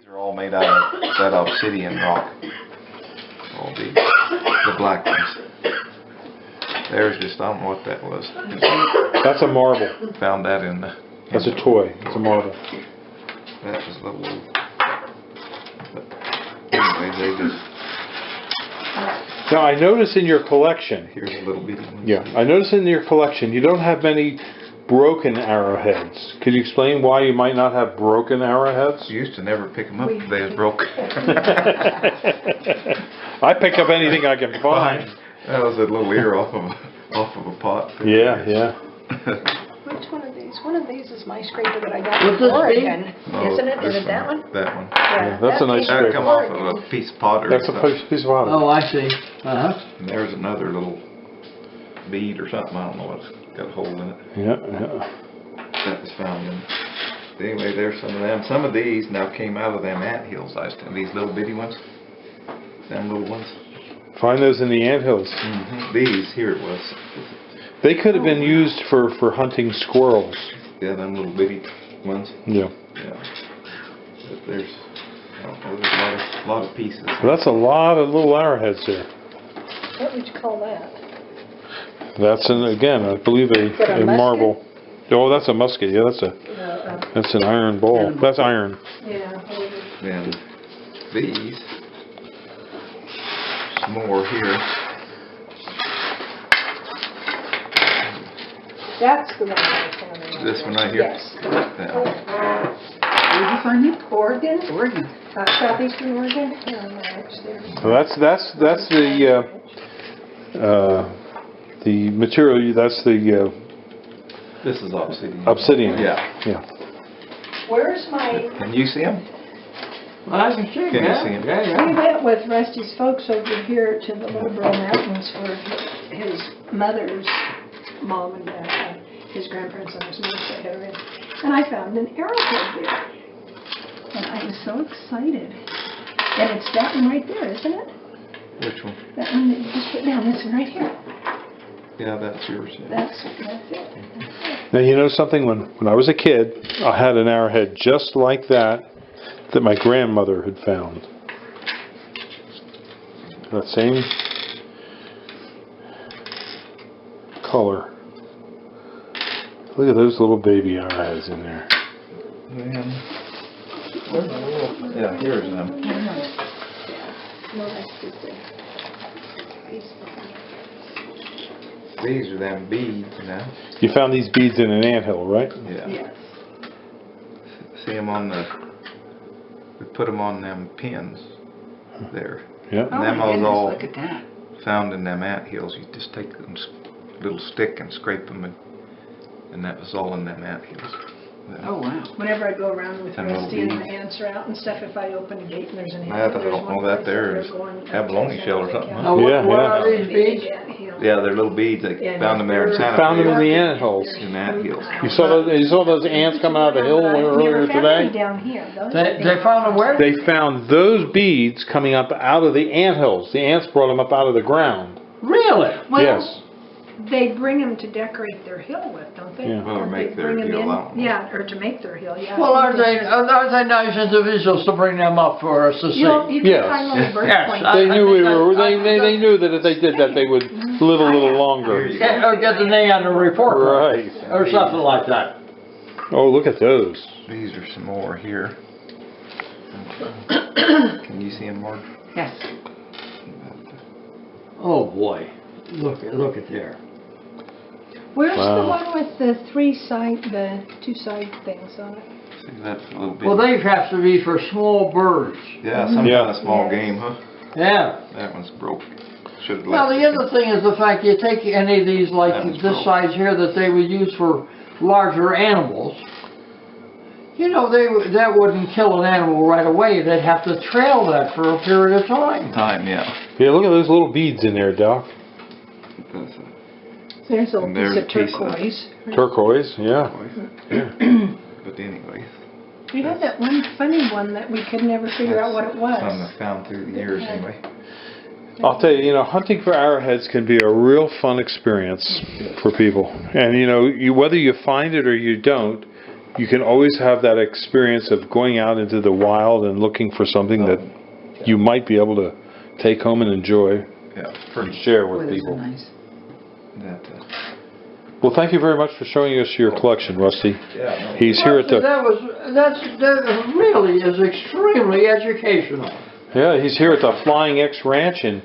These are all made out of that obsidian rock. All the black ones. There's just, I don't know what that was. That's a marble. Found that in the... That's a toy. It's a marble. That was a little... But anyway, they just... Now I notice in your collection... Here's a little bitty one. Yeah, I notice in your collection you don't have many broken arrowheads. Could you explain why you might not have broken arrowheads? You used to never pick them up if they was broke. I pick up anything I can find. That was a little ear off of a pot. Yeah, yeah. Which one of these? One of these is my scraper that I got What's from this Oregon. Oh, Isn't it? Is this it that one? That one. Yeah, that's a nice That scraper. come off of a piece of pottery. That's a piece of pottery. Oh, I see. And there's another little bead or something. I don't know what's got a hole in it. Yeah, yeah. That was found in. Anyway, there's some of them. Some of these now came out of them anthills. These little bitty ones. Them little ones. Find those in the anthills. These, here it was. They could have been used for hunting squirrels. Yeah, them little bitty ones. Yeah. Yeah. But there's, I don't know, there's a lot of pieces. Well, that's a lot of little arrowheads there. What would you call that? That's again, I believe it a a marble. Oh, that's a musket. Yeah, that's an iron ball. That's iron. Yeah. Then these, some more here. That's the one I found. This one right here? Yes. Yeah. Where'd you find it? Oregon? Oregon. Southeastern Oregon? Yeah, on the edge there. So that's the material. That's the This is obsidian. obsidian. Yeah. Yeah. Where's my... Can you see them? Well, I can see it, Can you yeah. see 'em? Yeah, We yeah. went with Rusty's folks over here to the Little Bro Mountains for his mother's mom and dad, his grandparents and his mother's area. And I found an arrowhead there. And I was so excited. And it's that one right there, isn't it? Which one? That one that you just put down, this one right here. Yeah, that's yours. Yeah. That's it. Now you know something. When I was a kid, I had an arrowhead just like that my grandmother had found. That same color. Look at those little baby arrowheads in there. Yeah, here's them. No, that's just it. These are them beads, you know. You found these beads in an anthill, right? Yeah. Yes. See them on the. We put them on them pins there. Yeah. Oh And them my was goodness, all look at that. found in them anthills. You just take them little stick and scrape them, and that was all in them anthills. Oh, wow. Whenever I go around with And little Rusty and the beads. ants are out and stuff, if I open a gate and there's an ant, I there's don't one know that place there they're is going abalone up shell or they something, can- huh? Now, Yeah, what yeah. are these beads? Yeah, they're little beads. They Yeah, found them there in Santa Found them in Fe. the anthills. In anthills. You saw those ants coming out of the hill earlier today? Down here. Those They are found them where? They found those beads coming up out of the anthills. The ants brought them up out of the ground. Really? Well, Yes. they bring them to decorate their hill with, don't they? Yeah. Well, or Don't make they their bring 'em hill, in? I don't know. Yeah, or to make their hill, yeah. Well, are they nice individuals to bring them up for us to see? You Yes. can find little bird Yes, points. They knew I they knew that if they did that they would live a little longer. Here you go. Or get the name on the report. Right. Or something like that. Oh, look at those. These are some more here. Can you see them, Mark? Yes. Oh, boy. Look at there. Where's the Wow. one with the two side things on it? See, that's a little bit. Well, they have to be for small birds. Yeah, some Yeah. kind of small Yes. game, huh? Yeah. That one's broke. Should have Now, left the it. other thing is the fact you take any of these like That was this broke. size here that they would use for larger animals. You know, that wouldn't kill an animal right away. They'd have to trail that for a period of time. Time, yeah. Yeah, look at those little beads in there, Doc. That's There's a And little there's piece of a piece of- turquoise. Turquoise, yeah. But anyway, We had that one funny one that we could never figure out what it was. some I found through the years anyway. I'll tell you, hunting for arrowheads can be a real fun experience for people. And whether you find it or you don't, you can always have that experience of going out into the wild and looking for something that you might be able to take home and enjoy Yeah, and share with Boy, those are people. nice. that, Well, thank you very much for showing us your collection, Rusty. yeah, He's here at the That really is extremely educational. he's here at the Flying X Ranch in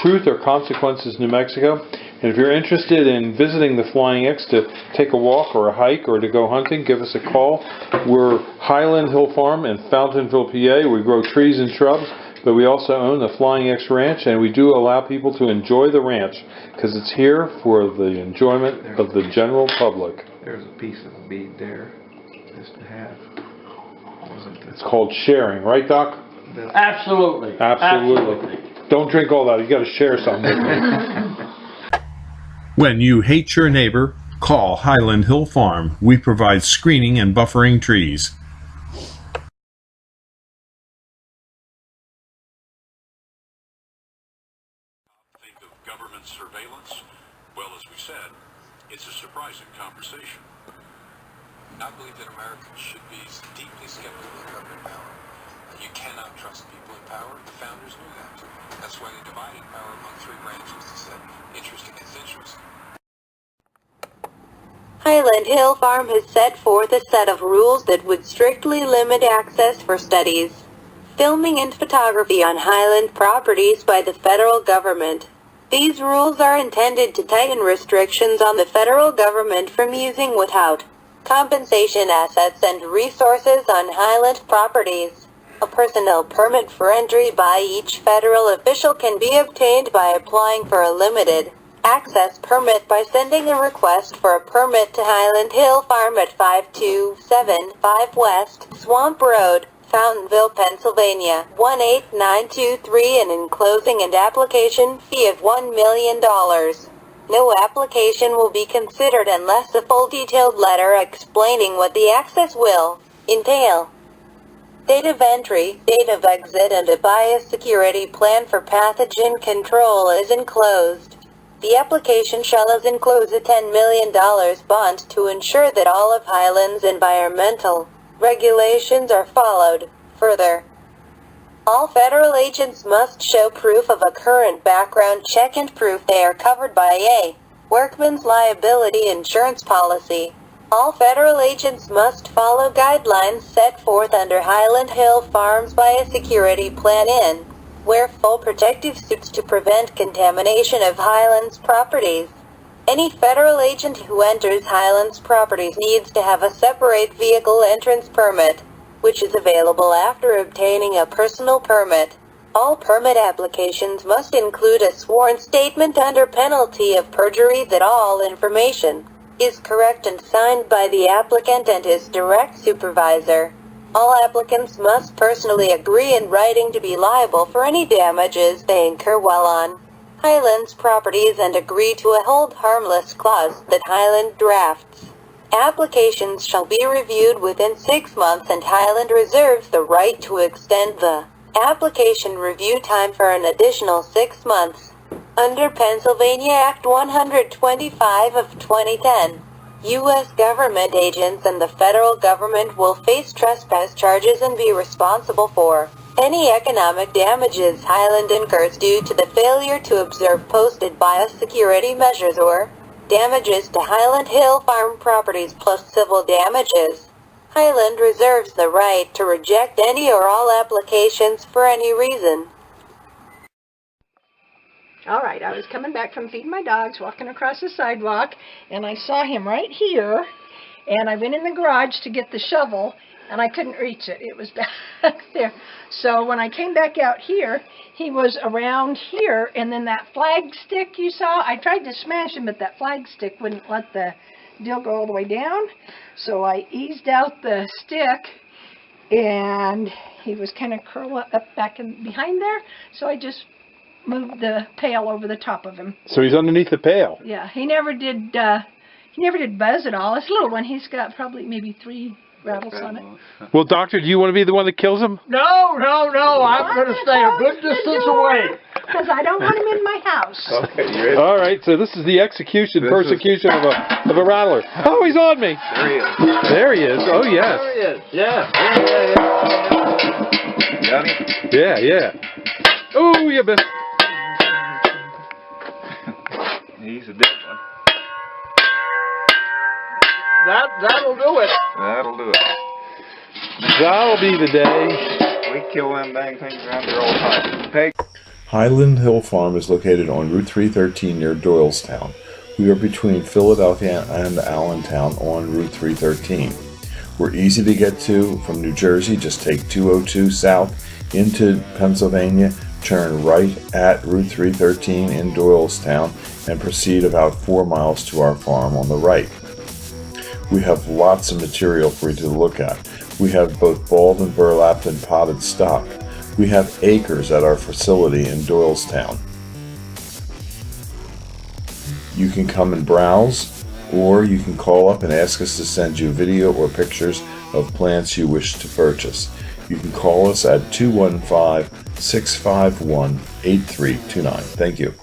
Truth or Consequences, New Mexico. And if you're interested in visiting the Flying X to take a walk or a hike or to go hunting, give us a call. We're Highland Hill Farm in Fountainville, PA. We grow trees and shrubs, but we also own the Flying X Ranch, and we do allow people to enjoy the ranch because it's here for the enjoyment of the general public. there's a piece of bead there, just to have. Wasn't it? It's called sharing, right, Doc? Absolutely. Absolutely. Don't drink all that. You got to share something with me. When you hate your neighbor, call Highland Hill Farm. We provide screening and buffering trees. Think of government surveillance? Well, as we said, it's a surprising conversation. I believe that Americans should be deeply skeptical of government power. You cannot trust people in power. The founders knew that. That's why they divided power among three branches to set interest against interest. Highland Hill Farm has set forth a set of rules that would strictly limit access for studies, filming and photography on Highland properties by the federal government. These rules are intended to tighten restrictions on the federal government from using without compensation assets and resources on Highland properties. A personnel permit for entry by each federal official can be obtained by applying for a limited access permit by sending a request for a permit to Highland Hill Farm at 5275 West Swamp Road, Fountainville, Pennsylvania 18923, and enclosing an application fee of $1 million. No application will be considered unless a full detailed letter explaining what the access will entail, date of entry, date of exit, and a biosecurity plan for pathogen control is enclosed. The application shall enclose a $10 million bond to ensure that all of Highland's environmental regulations are followed. Further, all federal agents must show proof of a current background check and proof they are covered by a workman's liability insurance policy. All federal agents must follow guidelines set forth under Highland Hill Farm's Biosecurity Plan in wear full protective suits to prevent contamination of Highlands properties. Any federal agent who enters Highlands properties needs to have a separate vehicle entrance permit, which is available after obtaining a personal permit. All permit applications must include a sworn statement under penalty of perjury that all information is correct and signed by the applicant and his direct supervisor. All applicants must personally agree in writing to be liable for any damages they incur while on Highlands properties and agree to a hold harmless clause that Highland drafts. Applications shall be reviewed within 6 months, and Highland reserves the right to extend the application review time for an additional 6 months. Under Pennsylvania Act 125 of 2010, U.S. government agents and the federal government will face trespass charges and be responsible for any economic damages Highland incurs due to the failure to observe posted biosecurity measures or damages to Highland Hill Farm properties plus civil damages. Highland reserves the right to reject any or all applications for any reason. All right, I was coming back from feeding my dogs, walking across the sidewalk, and I saw him right here, and I went in the garage to get the shovel, and I couldn't reach it. It was back there. So when I came back out here, he was around here, and then that flag stick you saw, I tried to smash him, but that flag stick wouldn't let the deal go all the way down. So I eased out the stick, and he was kind of curled up back in behind there, so I just moved the pail over the top of him. So he's underneath the pail. Yeah, he never did buzz at all. It's a little one. He's got probably maybe 3 rattles on it. Well, doctor, do you want to be the one that kills him? No, I'm going to stay a good distance away. because I don't want him in my house. Okay, you ready? All right, so this is the execution, This persecution of a rattler. Oh, he's on me. There he is. There he is. Oh, yes. There he is. Yeah. Got him? Yeah, yeah. Oh, you missed. He's a dead one. That'll do it. That'll do it. That'll be the day. We kill them dang things around here all the time. Peg. Highland Hill Farm is located on Route 313 near Doylestown. We are between Philadelphia and Allentown on Route 313. We're easy to get to from New Jersey. Just take 202 south into Pennsylvania, turn right at Route 313 in Doylestown, and proceed about 4 miles to our farm on the right. We have lots of material for you to look at. We have both balled and burlapped and potted stock. We have acres at our facility in Doylestown. You can come and browse, or you can call up and ask us to send you video or pictures of plants you wish to purchase. You can call us at 215-651-8329. Thank you.